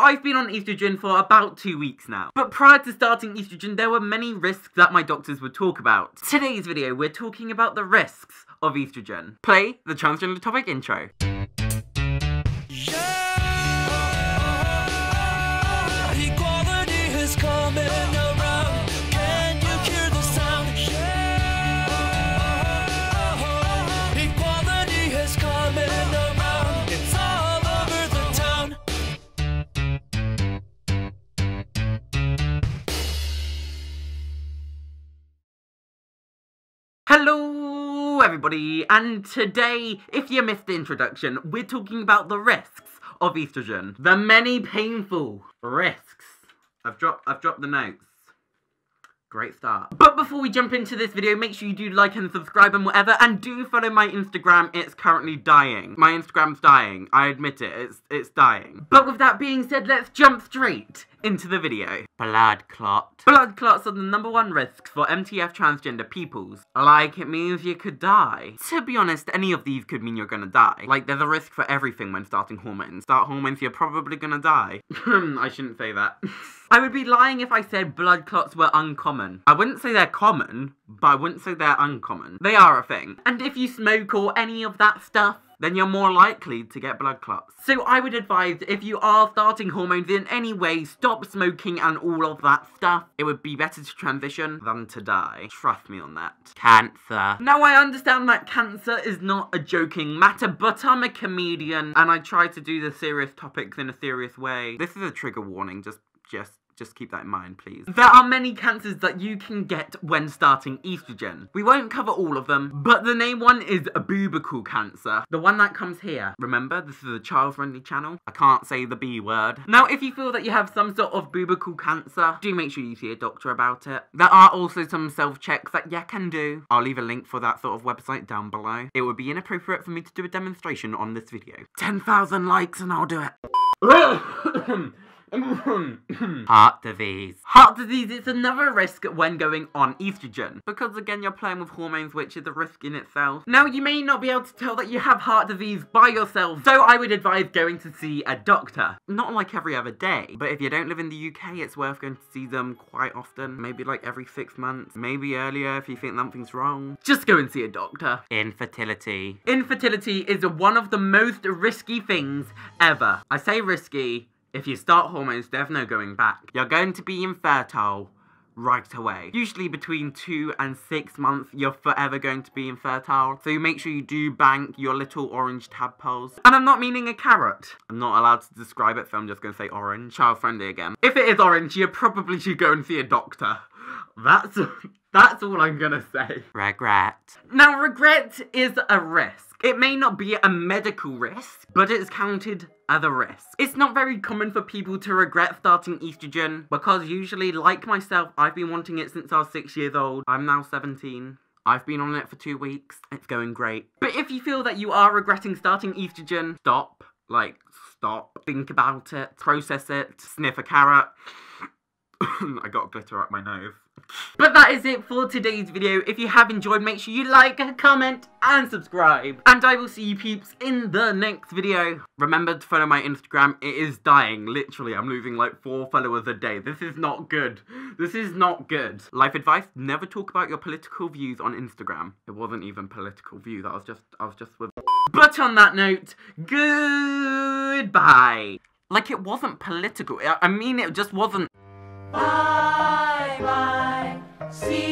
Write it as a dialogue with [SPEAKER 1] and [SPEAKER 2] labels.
[SPEAKER 1] I've been on estrogen for about 2 weeks now. But prior to starting estrogen, there were many risks that my doctors would talk about. Today's video, we're talking about the risks of estrogen. Play the transgender topic intro. Hello everybody, and today, if you missed the introduction, we're talking about the risks of estrogen. The many painful risks. I've dropped the notes. Great start. But before we jump into this video, make sure you do like and subscribe and whatever, and do follow my Instagram. It's currently dying. My Instagram's dying. I admit it. It's dying. But with that being said, let's jump straight into the video. Blood clot. Blood clots are the #1 risk for MTF transgender peoples. Like, it means you could die. To be honest, any of these could mean you're gonna die. Like, there's a risk for everything when starting hormones. Start hormones, you're probably gonna die. I shouldn't say that. I would be lying if I said blood clots were uncommon. I wouldn't say they're common, but I wouldn't say they're uncommon. They are a thing. And if you smoke or any of that stuff, then you're more likely to get blood clots. So I would advise, if you are starting hormones in any way, stop smoking and all of that stuff. It would be better to transition than to die. Trust me on that. Cancer. Now, I understand that cancer is not a joking matter, but I'm a comedian and I try to do the serious topics in a serious way. This is a trigger warning, just keep that in mind, please. There are many cancers that you can get when starting estrogen. We won't cover all of them, but the main one is buccal cancer. The one that comes here. Remember, this is a child-friendly channel. I can't say the B word. Now, if you feel that you have some sort of buccal cancer, do make sure you see a doctor about it. There are also some self-checks that you can do. I'll leave a link for that sort of website down below. It would be inappropriate for me to do a demonstration on this video. 10,000 likes and I'll do it. Heart disease. Heart disease is another risk when going on estrogen, because again, you're playing with hormones, which is a risk in itself. Now, you may not be able to tell that you have heart disease by yourself, so I would advise going to see a doctor. Not like every other day, but if you don't live in the UK, it's worth going to see them quite often. Maybe like every 6 months, maybe earlier if you think something's wrong. Just go and see a doctor. Infertility. Infertility is one of the most risky things ever. I say risky. If you start hormones, there's no going back. You're going to be infertile right away. Usually between 2 and 6 months, you're forever going to be infertile. So make sure you do bank your little orange tadpoles. And I'm not meaning a carrot. I'm not allowed to describe it, so I'm just going to say orange. Child friendly again. If it is orange, you probably should go and see a doctor. That's all I'm gonna say. Regret. Now, regret is a risk. It may not be a medical risk, but it's counted as a risk. It's not very common for people to regret starting estrogen, because usually, like myself, I've been wanting it since I was 6 years old. I'm now 17. I've been on it for 2 weeks. It's going great. But if you feel that you are regretting starting estrogen, stop. Like, stop. Think about it. Process it. Sniff a carrot. I got glitter up my nose. But that is it for today's video. If you have enjoyed, make sure you like, comment, and subscribe. And I will see you peeps in the next video. Remember to follow my Instagram. It is dying. Literally, I'm losing like 4 followers a day. This is not good. This is not good. Life advice, never talk about your political views on Instagram. It wasn't even political views. I was just with... But on that note, goodbye. Like, it wasn't political. I mean, it just wasn't... Bye bye. See